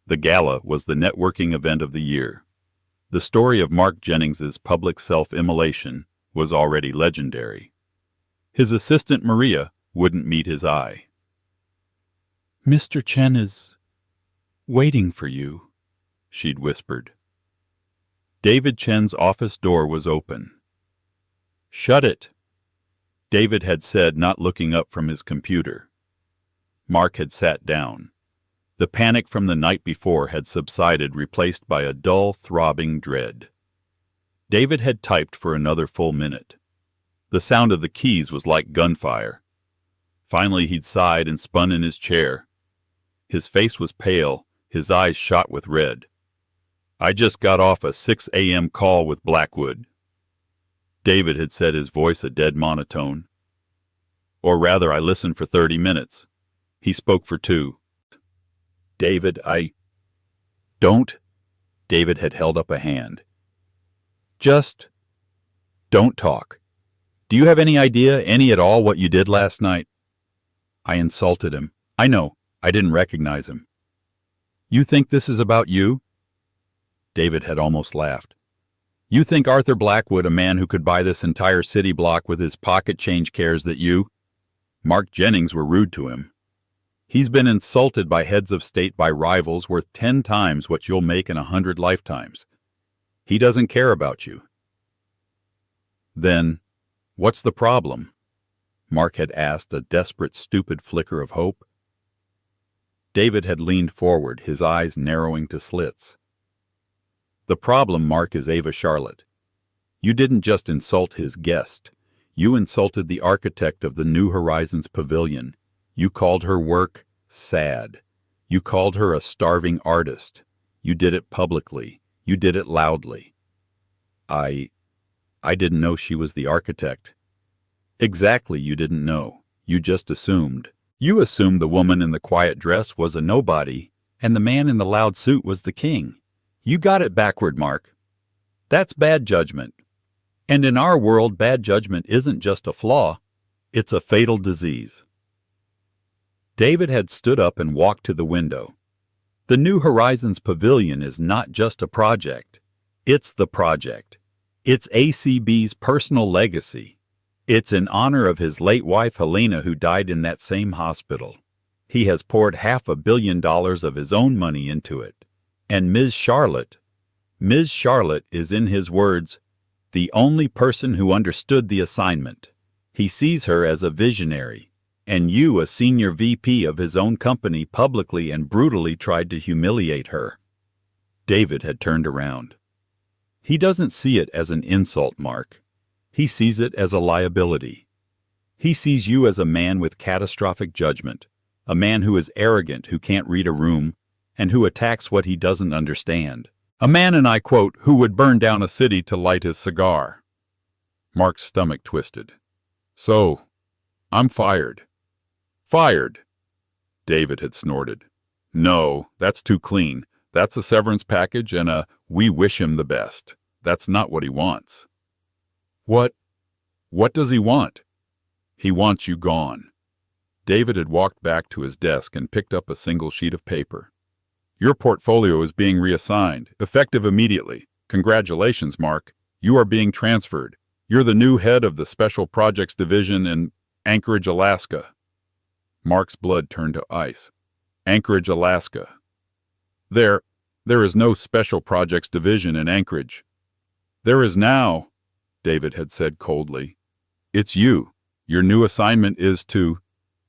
The gala was the networking event of the year. The story of Mark Jennings's public self-immolation was already legendary. His assistant Maria wouldn't meet his eye. "Mr. Chen is waiting for you," she'd whispered. David Chen's office door was open. "Shut it," David had said, not looking up from his computer. Mark had sat down. The panic from the night before had subsided, replaced by a dull, throbbing dread. David had typed for another full minute. The sound of the keys was like gunfire. Finally he'd sighed and spun in his chair. His face was pale, his eyes shot with red. "I just got off a 6 a.m. call with Blackwood." David had said, his voice a dead monotone. "Or rather, I listened for 30 minutes. He spoke for 2. "David, Don't." David had held up a hand. "Just don't talk. Do you have any idea, any at all, what you did last night?" "I insulted him. I know. I didn't recognize him." "You think this is about you?" David had almost laughed. "You think Arthur Blackwood, a man who could buy this entire city block with his pocket change, cares that you, Mark Jennings, were rude to him? He's been insulted by heads of state, by rivals worth 10 times what you'll make in 100 lifetimes. He doesn't care about you." "Then, what's the problem?" Mark had asked, a desperate, stupid flicker of hope. David had leaned forward, his eyes narrowing to slits. "The problem, Mark, is Ava Charlotte. You didn't just insult his guest. You insulted the architect of the New Horizons Pavilion. You called her work sad. You called her a starving artist. You did it publicly. You did it loudly." I didn't know she was the architect." "Exactly, you didn't know. You just assumed. You assumed the woman in the quiet dress was a nobody, and the man in the loud suit was the king. You got it backward, Mark. That's bad judgment. And in our world, bad judgment isn't just a flaw, it's a fatal disease." David had stood up and walked to the window. The New Horizons Pavilion is not just a project. It's the project. It's ACB's personal legacy. It's in honor of his late wife Helena, who died in that same hospital. He has poured $500 million of his own money into it. And Ms. Charlotte is, in his words, the only person who understood the assignment. He sees her as a visionary. And you, a senior VP of his own company, publicly and brutally tried to humiliate her. David had turned around. He doesn't see it as an insult, Mark. He sees it as a liability. He sees you as a man with catastrophic judgment, a man who is arrogant, who can't read a room, and who attacks what he doesn't understand. A man, and I quote, who would burn down a city to light his cigar. Mark's stomach twisted. So, I'm fired. Fired. David had snorted. No, that's too clean. That's a severance package and a we wish him the best. That's not what he wants. What does he want? He wants you gone. David had walked back to his desk and picked up a single sheet of paper. Your portfolio is being reassigned, effective immediately. Congratulations, Mark. You are being transferred. You're the new head of the Special Projects Division in Anchorage, Alaska. Mark's blood turned to ice. Anchorage, Alaska. There is no Special Projects Division in Anchorage. There is now, David had said coldly. It's you. Your new assignment is to,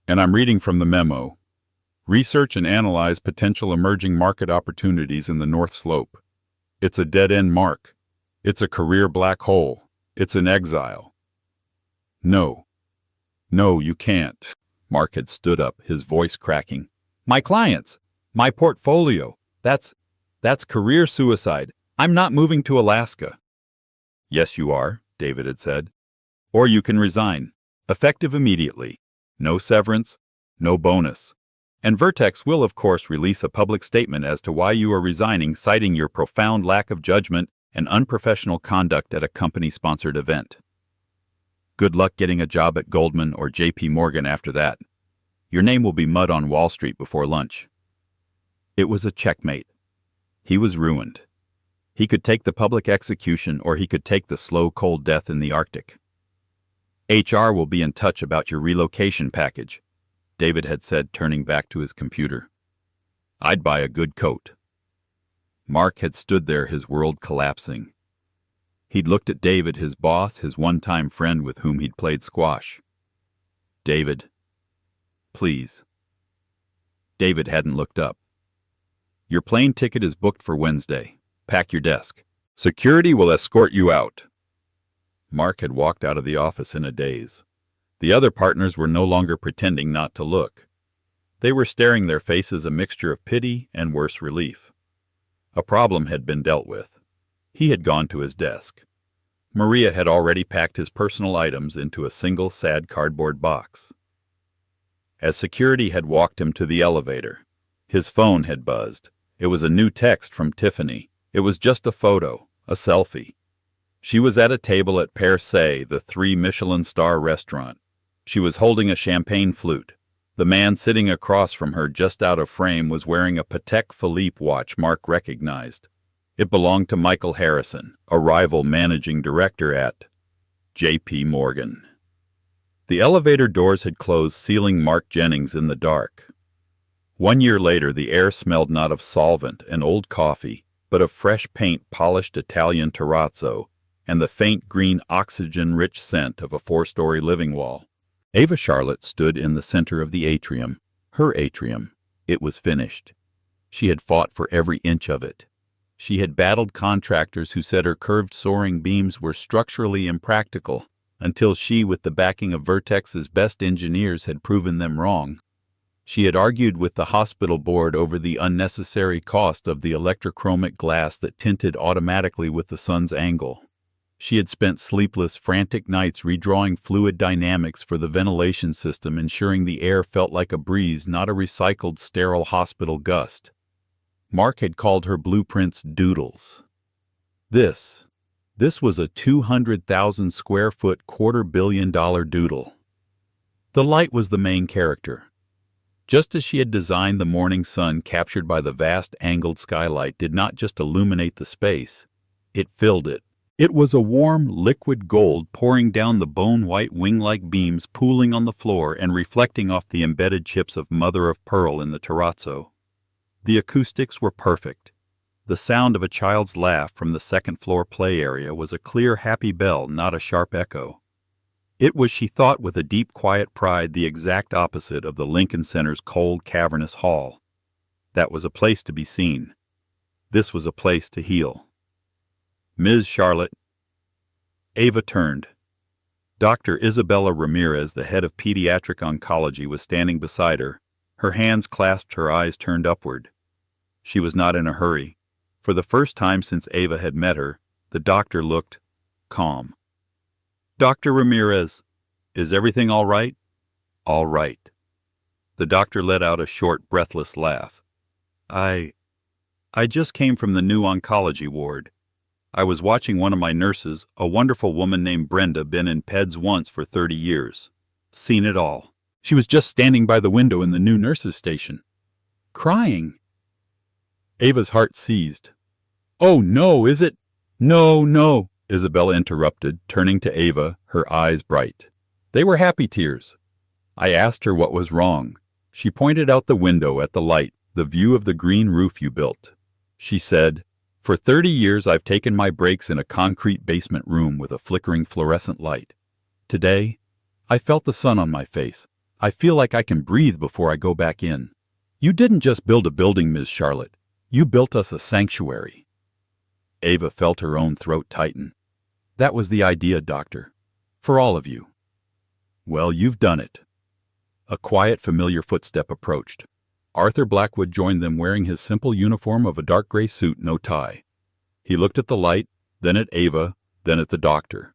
and I'm reading from the memo, research and analyze potential emerging market opportunities in the North Slope. It's a dead-end, Mark. It's a career black hole. It's an exile. No, you can't. Mark had stood up, his voice cracking. My clients, my portfolio, that's career suicide. I'm not moving to Alaska. Yes, you are, David had said. Or you can resign, effective immediately. No severance, no bonus. And Vertex will, of course, release a public statement as to why you are resigning, citing your profound lack of judgment and unprofessional conduct at a company-sponsored event. Good luck getting a job at Goldman or J.P. Morgan after that. Your name will be mud on Wall Street before lunch. It was a checkmate. He was ruined. He could take the public execution or he could take the slow, cold death in the Arctic. HR will be in touch about your relocation package, David had said, turning back to his computer. I'd buy a good coat. Mark had stood there, his world collapsing. He'd looked at David, his boss, his one-time friend with whom he'd played squash. David, please. David hadn't looked up. Your plane ticket is booked for Wednesday. Pack your desk. Security will escort you out. Mark had walked out of the office in a daze. The other partners were no longer pretending not to look. They were staring, their faces a mixture of pity and worse relief. A problem had been dealt with. He had gone to his desk. Maria had already packed his personal items into a single sad cardboard box. As security had walked him to the elevator, his phone had buzzed. It was a new text from Tiffany. It was just a photo, a selfie. She was at a table at Per Se, the 3 Michelin star restaurant. She was holding a champagne flute. The man sitting across from her, just out of frame, was wearing a Patek Philippe watch Mark recognized. It belonged to Michael Harrison, a rival managing director at J.P. Morgan. The elevator doors had closed, sealing Mark Jennings in the dark. 1 year later, the air smelled not of solvent and old coffee, but of fresh paint, polished Italian terrazzo, and the faint green oxygen-rich scent of a 4-story living wall. Ava Charlotte stood in the center of the atrium, her atrium. It was finished. She had fought for every inch of it. She had battled contractors who said her curved soaring beams were structurally impractical, until she, with the backing of Vertex's best engineers, had proven them wrong. She had argued with the hospital board over the unnecessary cost of the electrochromic glass that tinted automatically with the sun's angle. She had spent sleepless, frantic nights redrawing fluid dynamics for the ventilation system, ensuring the air felt like a breeze, not a recycled, sterile hospital gust. Mark had called her blueprints doodles. This was a 200,000 square foot, $250 million doodle. The light was the main character. Just as she had designed, the morning sun captured by the vast angled skylight did not just illuminate the space, it filled it. It was a warm, liquid gold pouring down the bone-white wing-like beams, pooling on the floor and reflecting off the embedded chips of mother-of-pearl in the terrazzo. The acoustics were perfect. The sound of a child's laugh from the second-floor play area was a clear, happy bell, not a sharp echo. It was, she thought with a deep, quiet pride, the exact opposite of the Lincoln Center's cold, cavernous hall. That was a place to be seen. This was a place to heal. Ms. Charlotte. Ava turned. Dr. Isabella Ramirez, the head of pediatric oncology, was standing beside her, her hands clasped, her eyes turned upward. She was not in a hurry. For the first time since Ava had met her, the doctor looked calm. "Dr. Ramirez, is everything all right?" "All right." The doctor let out a short, breathless laugh. I just came from the new oncology ward. I was watching one of my nurses, a wonderful woman named Brenda, been in PEDS once for 30 years. Seen it all. She was just standing by the window in the new nurses' station, crying." Ava's heart seized. "Oh, no, is it?" "No, no," Isabella interrupted, turning to Ava, her eyes bright. They were happy tears. "I asked her what was wrong. She pointed out the window at the light, the view of the green roof you built. She said, 'For 30 years I've taken my breaks in a concrete basement room with a flickering fluorescent light. Today, I felt the sun on my face. I feel like I can breathe before I go back in. You didn't just build a building, Ms. Charlotte. You built us a sanctuary.'" Ava felt her own throat tighten. "That was the idea, Doctor. For all of you." "Well, you've done it." A quiet, familiar footstep approached. Arthur Blackwood joined them, wearing his simple uniform of a dark gray suit, no tie. He looked at the light, then at Ava, then at the doctor.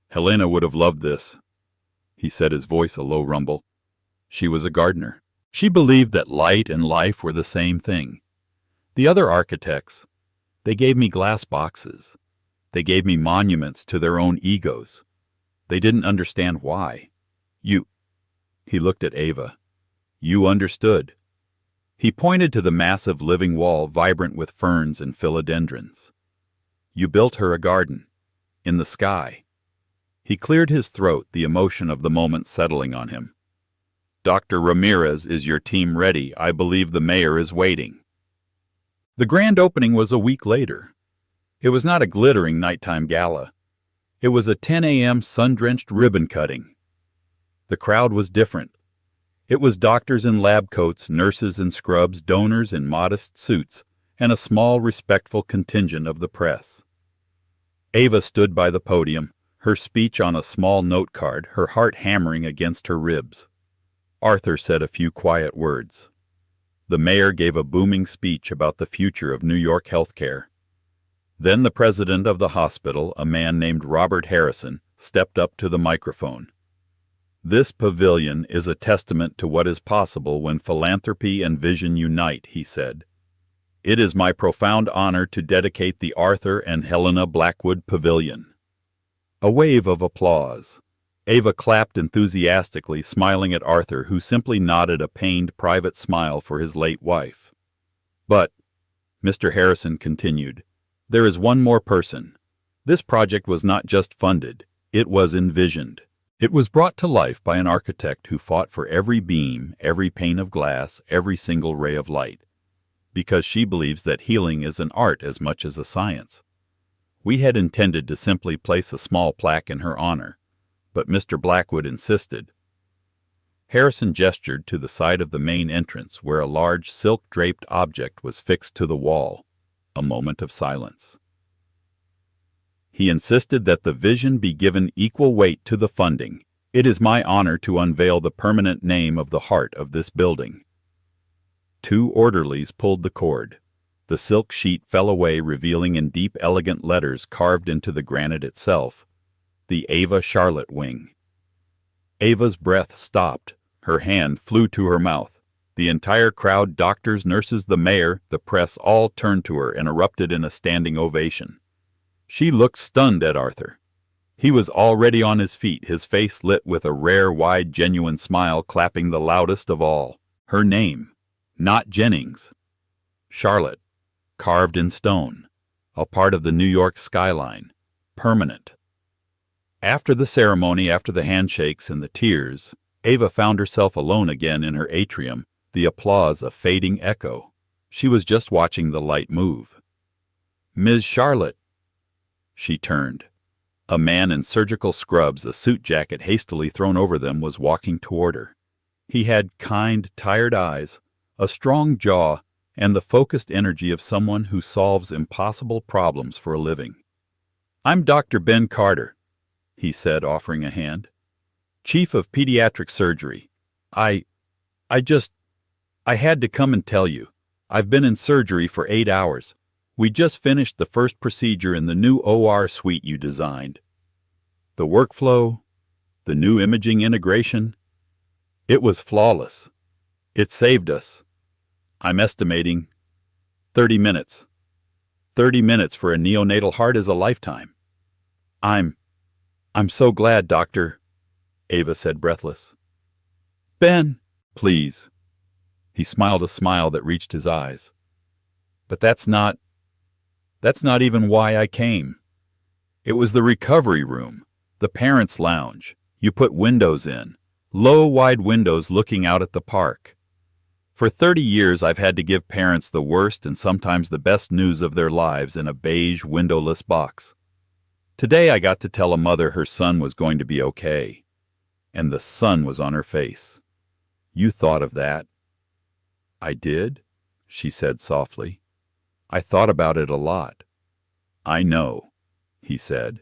"Helena would have loved this," he said, his voice a low rumble. "She was a gardener. She believed that light and life were the same thing. The other architects, they gave me glass boxes. They gave me monuments to their own egos. They didn't understand why. You," he looked at Ava, "you understood." He pointed to the massive living wall, vibrant with ferns and philodendrons. "You built her a garden. In the sky." He cleared his throat, the emotion of the moment settling on him. "Dr. Ramirez, is your team ready? I believe the mayor is waiting." The grand opening was a week later. It was not a glittering nighttime gala. It was a 10 a.m. sun-drenched ribbon cutting. The crowd was different. It was doctors in lab coats, nurses in scrubs, donors in modest suits, and a small, respectful contingent of the press. Ava stood by the podium, her speech on a small note card, her heart hammering against her ribs. Arthur said a few quiet words. The mayor gave a booming speech about the future of New York healthcare. Then the president of the hospital, a man named Robert Harrison, stepped up to the microphone. "This pavilion is a testament to what is possible when philanthropy and vision unite," he said. "It is my profound honor to dedicate the Arthur and Helena Blackwood Pavilion." A wave of applause. Ava clapped enthusiastically, smiling at Arthur, who simply nodded a pained private smile for his late wife. "But," Mr. Harrison continued, "there is one more person. This project was not just funded, it was envisioned. It was brought to life by an architect who fought for every beam, every pane of glass, every single ray of light, because she believes that healing is an art as much as a science. We had intended to simply place a small plaque in her honor, but Mr. Blackwood insisted." Harrison gestured to the side of the main entrance where a large silk-draped object was fixed to the wall. A moment of silence. "He insisted that the vision be given equal weight to the funding. It is my honor to unveil the permanent name of the heart of this building." 2 orderlies pulled the cord. The silk sheet fell away, revealing in deep, elegant letters carved into the granite itself, "The Ava Charlotte Wing." Ava's breath stopped. Her hand flew to her mouth. The entire crowd, doctors, nurses, the mayor, the press, all turned to her and erupted in a standing ovation. She looked stunned at Arthur. He was already on his feet, his face lit with a rare, wide, genuine smile, clapping the loudest of all. Her name, not Jennings. Charlotte, carved in stone, a part of the New York skyline, permanent. After the ceremony, after the handshakes and the tears, Ava found herself alone again in her atrium, the applause a fading echo. She was just watching the light move. "Ms. Charlotte." She turned. A man in surgical scrubs, a suit jacket hastily thrown over them, was walking toward her. He had kind, tired eyes, a strong jaw, and the focused energy of someone who solves impossible problems for a living. "I'm Dr. Ben Carter," he said, offering a hand. "Chief of Pediatric Surgery. I had to come and tell you. I've been in surgery for 8 hours. We just finished the first procedure in the new OR suite you designed. The workflow, the new imaging integration, it was flawless. It saved us. I'm estimating 30 minutes. 30 minutes for a neonatal heart is a lifetime. I'm so glad, Doctor, Ava said breathless. Ben, please. He smiled a smile that reached his eyes. But that's not even why I came. It was the recovery room, the parents' lounge. You put windows in, low, wide windows looking out at the park. For 30 years I've had to give parents the worst and sometimes the best news of their lives in a beige, windowless box. Today I got to tell a mother her son was going to be okay. And the sun was on her face. You thought of that. I did, she said softly. I thought about it a lot. I know, he said.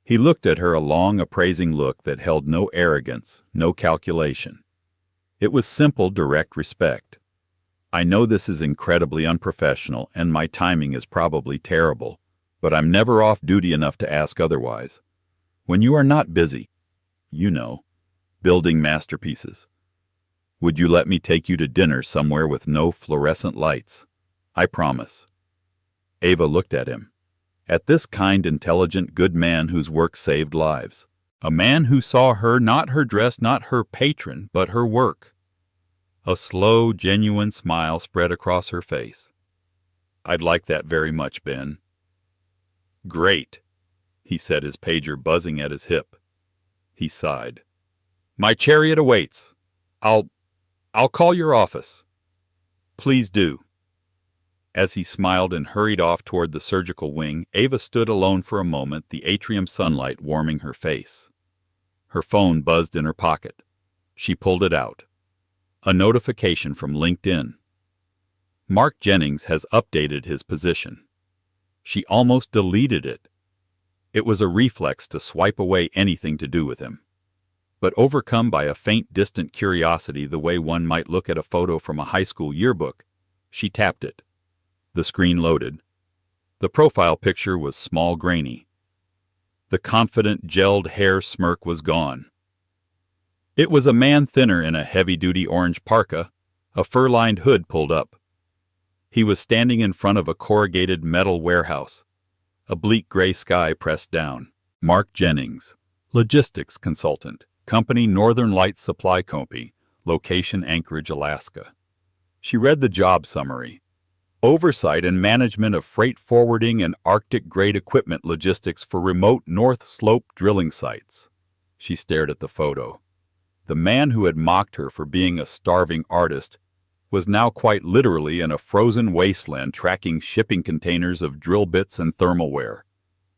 He looked at her a long, appraising look that held no arrogance, no calculation. It was simple, direct respect. I know this is incredibly unprofessional and my timing is probably terrible, but I'm never off duty enough to ask otherwise. When you are not busy, you know, building masterpieces, would you let me take you to dinner somewhere with no fluorescent lights? I promise. Ava looked at him. At this kind, intelligent, good man whose work saved lives. A man who saw her, not her dress, not her patron, but her work. A slow, genuine smile spread across her face. I'd like that very much, Ben. Great, he said, his pager buzzing at his hip. He sighed. My chariot awaits. I'll call your office. Please do. As he smiled and hurried off toward the surgical wing, Ava stood alone for a moment, the atrium sunlight warming her face. Her phone buzzed in her pocket. She pulled it out. A notification from LinkedIn. Mark Jennings has updated his position. She almost deleted it. It was a reflex to swipe away anything to do with him. But overcome by a faint, distant curiosity, the way one might look at a photo from a high school yearbook, she tapped it. The screen loaded. The profile picture was small, grainy. The confident, gelled hair smirk was gone. It was a man thinner in a heavy-duty orange parka, a fur-lined hood pulled up. He was standing in front of a corrugated metal warehouse, a bleak gray sky pressed down. Mark Jennings, logistics consultant, company Northern Lights Supply Company, location Anchorage, Alaska. She read the job summary. Oversight and management of freight forwarding and Arctic-grade equipment logistics for remote North Slope drilling sites. She stared at the photo. The man who had mocked her for being a starving artist was now quite literally in a frozen wasteland tracking shipping containers of drill bits and thermalware.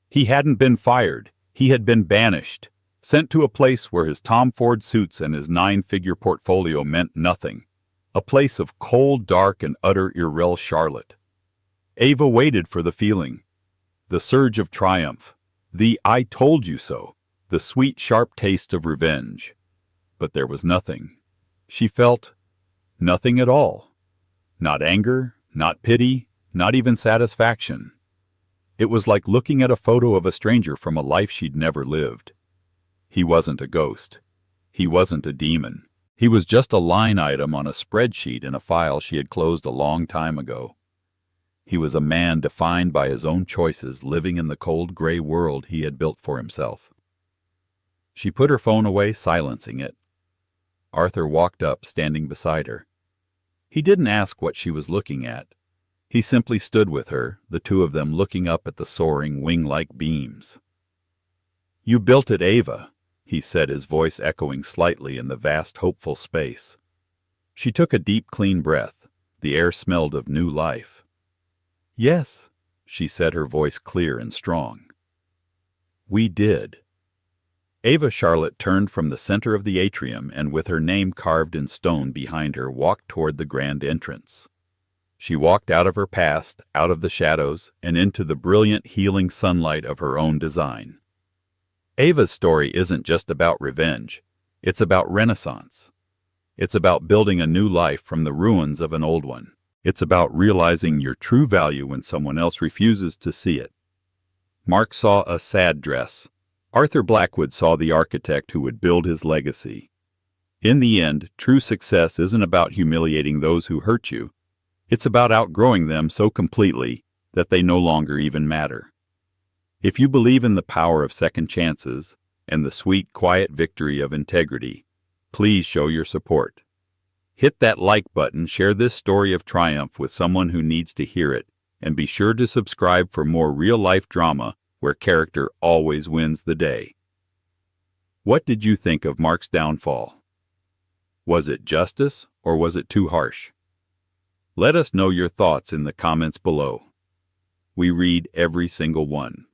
He hadn't been fired. He had been banished, sent to a place where his Tom Ford suits and his 9-figure portfolio meant nothing. A place of cold, dark, and utter irrel Charlotte. Ava waited for the feeling. The surge of triumph. The I told you so. The sweet, sharp taste of revenge. But there was nothing. She felt nothing at all. Not anger, not pity, not even satisfaction. It was like looking at a photo of a stranger from a life she'd never lived. He wasn't a ghost. He wasn't a demon. He was just a line item on a spreadsheet in a file she had closed a long time ago. He was a man defined by his own choices, living in the cold gray world he had built for himself. She put her phone away, silencing it. Arthur walked up, standing beside her. He didn't ask what she was looking at. He simply stood with her, the two of them looking up at the soaring wing-like beams. You built it, Ava, he said, his voice echoing slightly in the vast, hopeful space. She took a deep, clean breath. The air smelled of new life. Yes, she said, her voice clear and strong. We did. Ava Charlotte turned from the center of the atrium and, with her name carved in stone behind her, walked toward the grand entrance. She walked out of her past, out of the shadows, and into the brilliant, healing sunlight of her own design. Ava's story isn't just about revenge. It's about renaissance. It's about building a new life from the ruins of an old one. It's about realizing your true value when someone else refuses to see it. Mark saw a sad dress. Arthur Blackwood saw the architect who would build his legacy. In the end, true success isn't about humiliating those who hurt you. It's about outgrowing them so completely that they no longer even matter. If you believe in the power of second chances and the sweet, quiet victory of integrity, please show your support. Hit that like button, share this story of triumph with someone who needs to hear it, and be sure to subscribe for more real-life drama where character always wins the day. What did you think of Mark's downfall? Was it justice or was it too harsh? Let us know your thoughts in the comments below. We read every single one.